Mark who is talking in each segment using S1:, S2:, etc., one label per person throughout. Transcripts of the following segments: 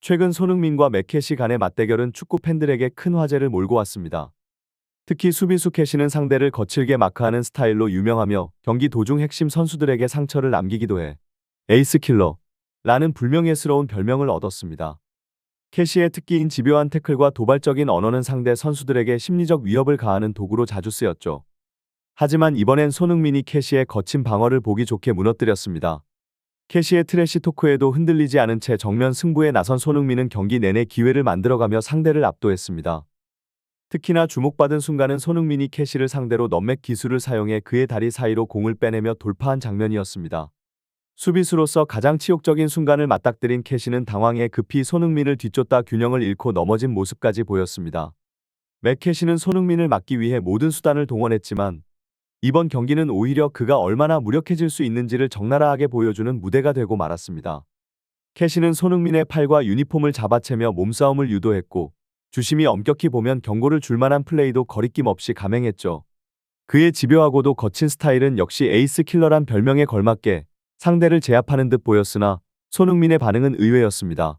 S1: 최근 손흥민과 맥캐시 간의 맞대결은 축구 팬들에게 큰 화제를 몰고 왔습니다. 특히 수비수 캐시는 상대를 거칠게 마크하는 스타일로 유명하며 경기 도중 핵심 선수들에게 상처를 남기기도 해 에이스 킬러라는 불명예스러운 별명을 얻었습니다. 캐시의 특기인 집요한 태클과 도발적인 언어는 상대 선수들에게 심리적 위협을 가하는 도구로 자주 쓰였죠. 하지만 이번엔 손흥민이 캐시의 거친 방어를 보기 좋게 무너뜨렸습니다. 캐시의 트래시 토크에도 흔들리지 않은 채 정면 승부에 나선 손흥민은 경기 내내 기회를 만들어가며 상대를 압도했습니다. 특히나 주목받은 순간은 손흥민이 캐시를 상대로 넘맥 기술을 사용해 그의 다리 사이로 공을 빼내며 돌파한 장면이었습니다. 수비수로서 가장 치욕적인 순간을 맞닥뜨린 캐시는 당황해 급히 손흥민을 뒤쫓다 균형을 잃고 넘어진 모습까지 보였습니다. 맥캐시는 손흥민을 막기 위해 모든 수단을 동원했지만 이번 경기는 오히려 그가 얼마나 무력해질 수 있는지를 적나라하게 보여주는 무대가 되고 말았습니다. 캐시는 손흥민의 팔과 유니폼을 잡아채며 몸싸움을 유도했고 주심이 엄격히 보면 경고를 줄 만한 플레이도 거리낌 없이 감행했죠. 그의 집요하고도 거친 스타일은 역시 에이스 킬러란 별명에 걸맞게 상대를 제압하는 듯 보였으나 손흥민의 반응은 의외였습니다.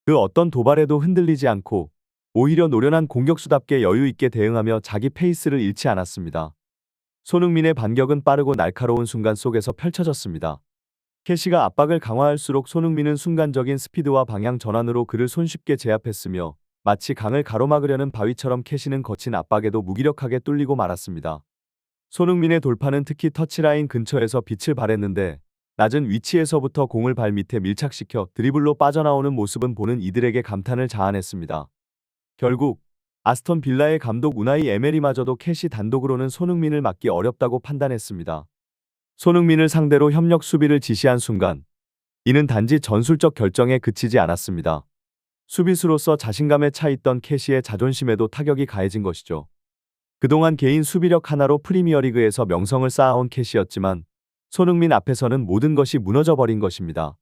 S1: 그 어떤 도발에도 흔들리지 않고 오히려 노련한 공격수답게 여유 있게 대응하며 자기 페이스를 잃지 않았습니다. 손흥민의 반격은 빠르고 날카로운 순간 속에서 펼쳐졌습니다. 캐시가 압박을 강화할수록 손흥민은 순간적인 스피드와 방향 전환으로 그를 손쉽게 제압했으며 마치 강을 가로막으려는 바위처럼 캐시는 거친 압박에도 무기력하게 뚫리고 말았습니다. 손흥민의 돌파는 특히 터치라인 근처에서 빛을 발했는데 낮은 위치에서부터 공을 발 밑에 밀착시켜 드리블로 빠져나오는 모습은 보는 이들에게 감탄을 자아냈습니다. 결국 아스톤 빌라의 감독 우나이 에메리마저도 캐시 단독으로는 손흥민을 막기 어렵다고 판단했습니다. 손흥민을 상대로 협력 수비를 지시한 순간 이는 단지 전술적 결정에 그치지 않았습니다. 수비수로서 자신감에 차 있던 캐시의 자존심에도 타격이 가해진 것이죠. 그동안 개인 수비력 하나로 프리미어리그에서 명성을 쌓아온 캐시였지만 손흥민 앞에서는 모든 것이 무너져버린 것입니다.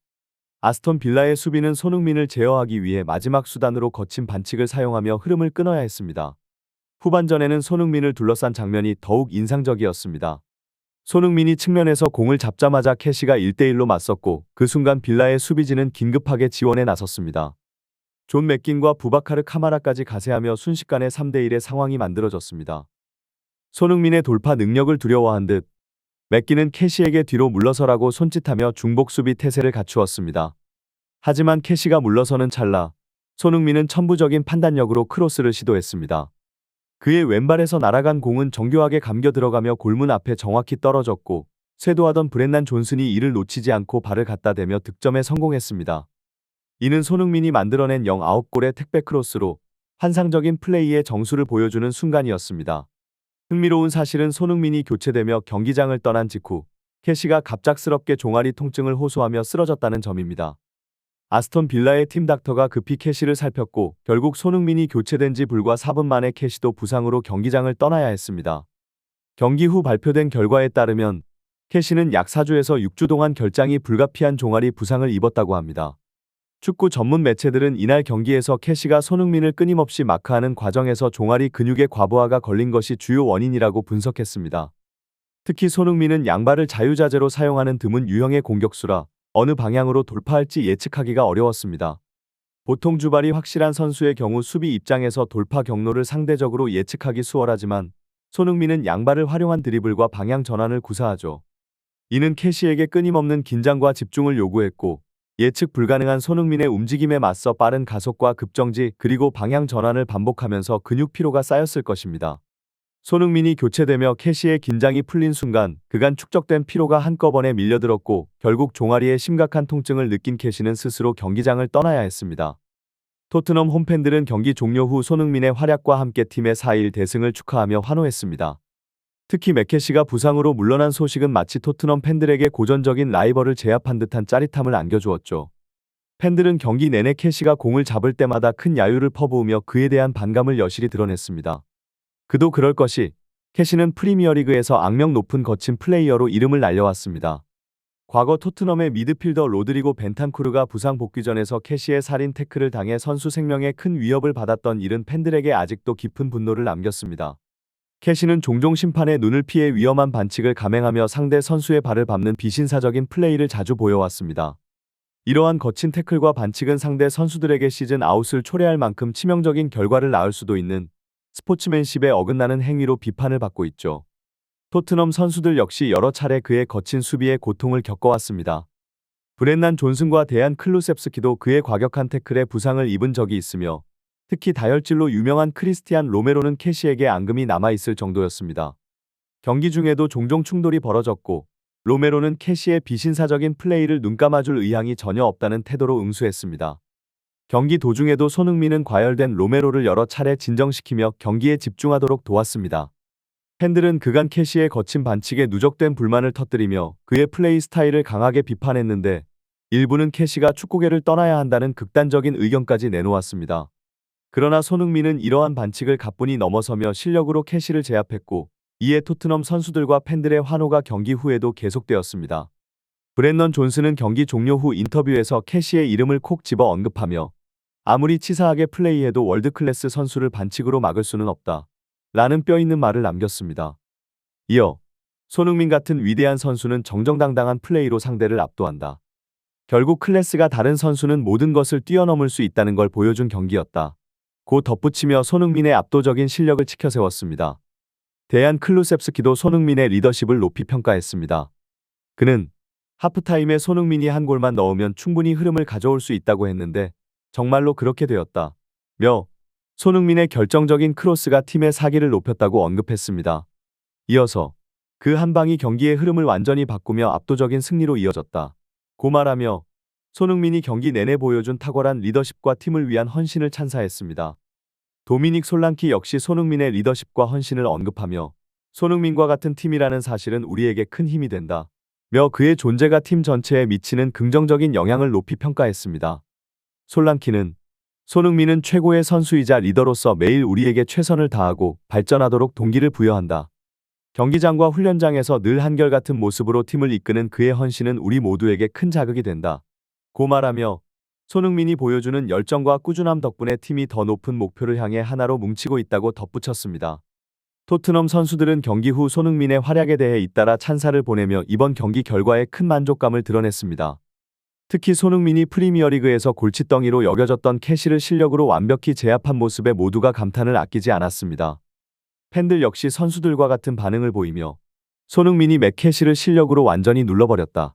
S1: 아스톤 빌라의 수비는 손흥민을 제어하기 위해 마지막 수단으로 거친 반칙을 사용하며 흐름을 끊어야 했습니다. 후반전에는 손흥민을 둘러싼 장면이 더욱 인상적이었습니다. 손흥민이 측면에서 공을 잡자마자 캐시가 1대1로 맞섰고 그 순간 빌라의 수비진은 긴급하게 지원에 나섰습니다. 존 맥긴과 부바카르 카마라까지 가세하며 순식간에 3대1의 상황이 만들어졌습니다. 손흥민의 돌파 능력을 두려워한 듯 맥긴은 캐시에게 뒤로 물러서라고 손짓하며 중복 수비 태세를 갖추었습니다. 하지만 캐시가 물러서는 찰나 손흥민은 천부적인 판단력으로 크로스를 시도했습니다. 그의 왼발에서 날아간 공은 정교하게 감겨 들어가며 골문 앞에 정확히 떨어졌고 쇄도하던 브렌난 존슨이 이를 놓치지 않고 발을 갖다 대며 득점에 성공했습니다. 이는 손흥민이 만들어낸 19골의 택배 크로스로 환상적인 플레이의 정수를 보여주는 순간이었습니다. 흥미로운 사실은 손흥민이 교체되며 경기장을 떠난 직후 캐시가 갑작스럽게 종아리 통증을 호소하며 쓰러졌다는 점입니다. 아스톤 빌라의 팀 닥터가 급히 캐시를 살폈고 결국 손흥민이 교체된 지 불과 4분 만에 캐시도 부상으로 경기장을 떠나야 했습니다. 경기 후 발표된 결과에 따르면 캐시는 약 4주에서 6주 동안 결장이 불가피한 종아리 부상을 입었다고 합니다. 축구 전문 매체들은 이날 경기에서 캐시가 손흥민을 끊임없이 마크하는 과정에서 종아리 근육의 과부하가 걸린 것이 주요 원인이라고 분석했습니다. 특히 손흥민은 양발을 자유자재로 사용하는 드문 유형의 공격수라 어느 방향으로 돌파할지 예측하기가 어려웠습니다. 보통 주발이 확실한 선수의 경우 수비 입장에서 돌파 경로를 상대적으로 예측하기 수월하지만 손흥민은 양발을 활용한 드리블과 방향 전환을 구사하죠. 이는 캐시에게 끊임없는 긴장과 집중을 요구했고 예측 불가능한 손흥민의 움직임에 맞서 빠른 가속과 급정지 그리고 방향 전환을 반복하면서 근육 피로가 쌓였을 것입니다. 손흥민이 교체되며 캐시의 긴장이 풀린 순간 그간 축적된 피로가 한꺼번에 밀려들었고 결국 종아리에 심각한 통증을 느낀 캐시는 스스로 경기장을 떠나야 했습니다. 토트넘 홈팬들은 경기 종료 후 손흥민의 활약과 함께 팀의 4일 대승을 축하하며 환호했습니다. 특히 맥캐시가 부상으로 물러난 소식은 마치 토트넘 팬들에게 고전적인 라이벌을 제압한 듯한 짜릿함을 안겨주었죠. 팬들은 경기 내내 캐시가 공을 잡을 때마다 큰 야유를 퍼부으며 그에 대한 반감을 여실히 드러냈습니다. 그도 그럴 것이 캐시는 프리미어리그에서 악명 높은 거친 플레이어로 이름을 날려왔습니다. 과거 토트넘의 미드필더 로드리고 벤탄쿠르가 부상 복귀전에서 캐시의 살인 태클을 당해 선수 생명에 큰 위협을 받았던 일은 팬들에게 아직도 깊은 분노를 남겼습니다. 캐시는 종종 심판의 눈을 피해 위험한 반칙을 감행하며 상대 선수의 발을 밟는 비신사적인 플레이를 자주 보여왔습니다. 이러한 거친 태클과 반칙은 상대 선수들에게 시즌 아웃을 초래할 만큼 치명적인 결과를 낳을 수도 있는 스포츠맨십에 어긋나는 행위로 비판을 받고 있죠. 토트넘 선수들 역시 여러 차례 그의 거친 수비에 고통을 겪어왔습니다. 브렌난 존슨과 데안 클루셉스키도 그의 과격한 태클에 부상을 입은 적이 있으며 특히 다혈질로 유명한 크리스티안 로메로는 캐시에게 앙금이 남아있을 정도였습니다. 경기 중에도 종종 충돌이 벌어졌고 로메로는 캐시의 비신사적인 플레이를 눈감아줄 의향이 전혀 없다는 태도로 응수했습니다. 경기 도중에도 손흥민은 과열된 로메로를 여러 차례 진정시키며 경기에 집중하도록 도왔습니다. 팬들은 그간 캐시의 거친 반칙에 누적된 불만을 터뜨리며 그의 플레이 스타일을 강하게 비판했는데 일부는 캐시가 축구계를 떠나야 한다는 극단적인 의견까지 내놓았습니다. 그러나 손흥민은 이러한 반칙을 가뿐히 넘어서며 실력으로 캐시를 제압했고 이에 토트넘 선수들과 팬들의 환호가 경기 후에도 계속되었습니다. 브렌넌 존슨은 경기 종료 후 인터뷰에서 캐시의 이름을 콕 집어 언급하며 아무리 치사하게 플레이해도 월드클래스 선수를 반칙으로 막을 수는 없다 라는 뼈있는 말을 남겼습니다. 이어 손흥민 같은 위대한 선수는 정정당당한 플레이로 상대를 압도한다. 결국 클래스가 다른 선수는 모든 것을 뛰어넘을 수 있다는 걸 보여준 경기였다. 고 덧붙이며 손흥민의 압도적인 실력을 치켜세웠습니다. 데안 클루셉스키도 손흥민의 리더십을 높이 평가했습니다. 그는 하프타임에 손흥민이 한 골만 넣으면 충분히 흐름을 가져올 수 있다고 했는데 정말로 그렇게 되었다. 며 손흥민의 결정적인 크로스가 팀의 사기를 높였다고 언급했습니다. 이어서 그 한 방이 경기의 흐름을 완전히 바꾸며 압도적인 승리로 이어졌다. 고 말하며 손흥민이 경기 내내 보여준 탁월한 리더십과 팀을 위한 헌신을 찬사했습니다. 도미닉 솔랑키 역시 손흥민의 리더십과 헌신을 언급하며 손흥민과 같은 팀이라는 사실은 우리에게 큰 힘이 된다. 며 그의 존재가 팀 전체에 미치는 긍정적인 영향을 높이 평가했습니다. 솔랑키는 손흥민은 최고의 선수이자 리더로서 매일 우리에게 최선을 다하고 발전하도록 동기를 부여한다. 경기장과 훈련장에서 늘 한결같은 모습으로 팀을 이끄는 그의 헌신은 우리 모두에게 큰 자극이 된다. 고 말하며 손흥민이 보여주는 열정과 꾸준함 덕분에 팀이 더 높은 목표를 향해 하나로 뭉치고 있다고 덧붙였습니다. 토트넘 선수들은 경기 후 손흥민의 활약에 대해 잇따라 찬사를 보내며 이번 경기 결과에 큰 만족감을 드러냈습니다. 특히 손흥민이 프리미어리그에서 골칫덩이로 여겨졌던 캐시를 실력으로 완벽히 제압한 모습에 모두가 감탄을 아끼지 않았습니다. 팬들 역시 선수들과 같은 반응을 보이며 손흥민이 맥캐시를 실력으로 완전히 눌러버렸다.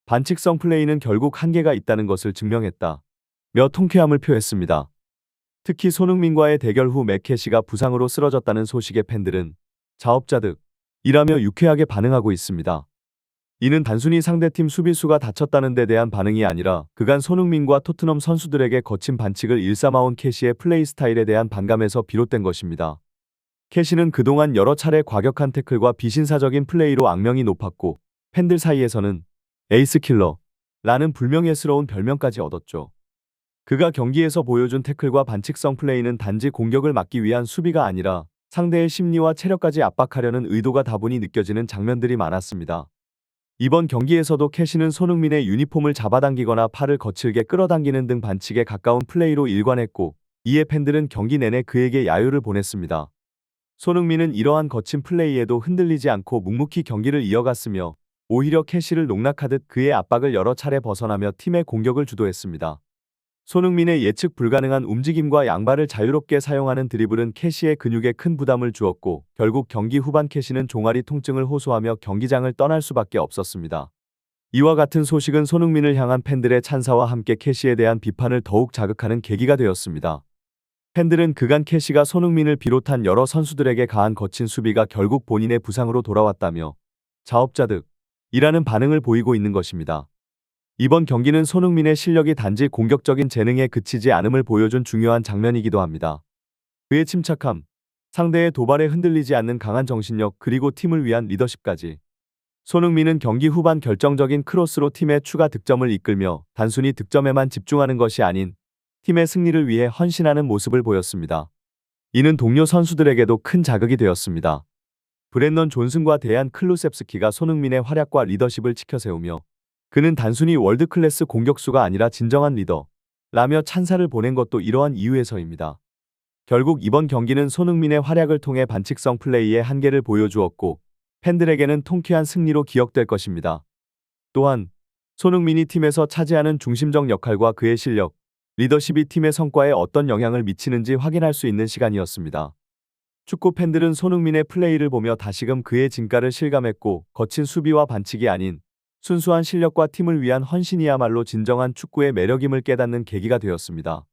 S1: 반칙성 플레이는 결국 한계가 있다는 것을 증명했다. 며 통쾌함을 표했습니다. 특히 손흥민과의 대결 후 맥캐시가 부상으로 쓰러졌다는 소식에 팬들은 자업자득 이라며 유쾌하게 반응하고 있습니다. 이는 단순히 상대팀 수비수가 다쳤다는 데 대한 반응이 아니라 그간 손흥민과 토트넘 선수들에게 거친 반칙을 일삼아온 캐시의 플레이 스타일에 대한 반감에서 비롯된 것입니다. 캐시는 그동안 여러 차례 과격한 태클과 비신사적인 플레이로 악명이 높았고 팬들 사이에서는 에이스킬러라는 불명예스러운 별명까지 얻었죠. 그가 경기에서 보여준 태클과 반칙성 플레이는 단지 공격을 막기 위한 수비가 아니라 상대의 심리와 체력까지 압박하려는 의도가 다분히 느껴지는 장면들이 많았습니다. 이번 경기에서도 캐시는 손흥민의 유니폼을 잡아당기거나 팔을 거칠게 끌어당기는 등 반칙에 가까운 플레이로 일관했고 이에 팬들은 경기 내내 그에게 야유를 보냈습니다. 손흥민은 이러한 거친 플레이에도 흔들리지 않고 묵묵히 경기를 이어갔으며 오히려 캐시를 농락하듯 그의 압박을 여러 차례 벗어나며 팀의 공격을 주도했습니다. 손흥민의 예측 불가능한 움직임과 양발을 자유롭게 사용하는 드리블은 캐시의 근육에 큰 부담을 주었고 결국 경기 후반 캐시는 종아리 통증을 호소하며 경기장을 떠날 수밖에 없었습니다. 이와 같은 소식은 손흥민을 향한 팬들의 찬사와 함께 캐시에 대한 비판을 더욱 자극하는 계기가 되었습니다. 팬들은 그간 캐시가 손흥민을 비롯한 여러 선수들에게 가한 거친 수비가 결국 본인의 부상으로 돌아왔다며 자업자득 이라는 반응을 보이고 있는 것입니다. 이번 경기는 손흥민의 실력이 단지 공격적인 재능에 그치지 않음을 보여준 중요한 장면이기도 합니다. 그의 침착함, 상대의 도발에 흔들리지 않는 강한 정신력 그리고 팀을 위한 리더십까지. 손흥민은 경기 후반 결정적인 크로스로 팀의 추가 득점을 이끌며 단순히 득점에만 집중하는 것이 아닌 팀의 승리를 위해 헌신하는 모습을 보였습니다. 이는 동료 선수들에게도 큰 자극이 되었습니다. 브렌넌 존슨과 데안 클루셉스키가 손흥민의 활약과 리더십을 치켜세우며 그는 단순히 월드클래스 공격수가 아니라 진정한 리더라며 찬사를 보낸 것도 이러한 이유에서입니다. 결국 이번 경기는 손흥민의 활약을 통해 반칙성 플레이의 한계를 보여주었고 팬들에게는 통쾌한 승리로 기억될 것입니다. 또한 손흥민이 팀에서 차지하는 중심적 역할과 그의 실력, 리더십이 팀의 성과에 어떤 영향을 미치는지 확인할 수 있는 시간이었습니다. 축구 팬들은 손흥민의 플레이를 보며 다시금 그의 진가를 실감했고, 거친 수비와 반칙이 아닌 순수한 실력과 팀을 위한 헌신이야말로 진정한 축구의 매력임을 깨닫는 계기가 되었습니다.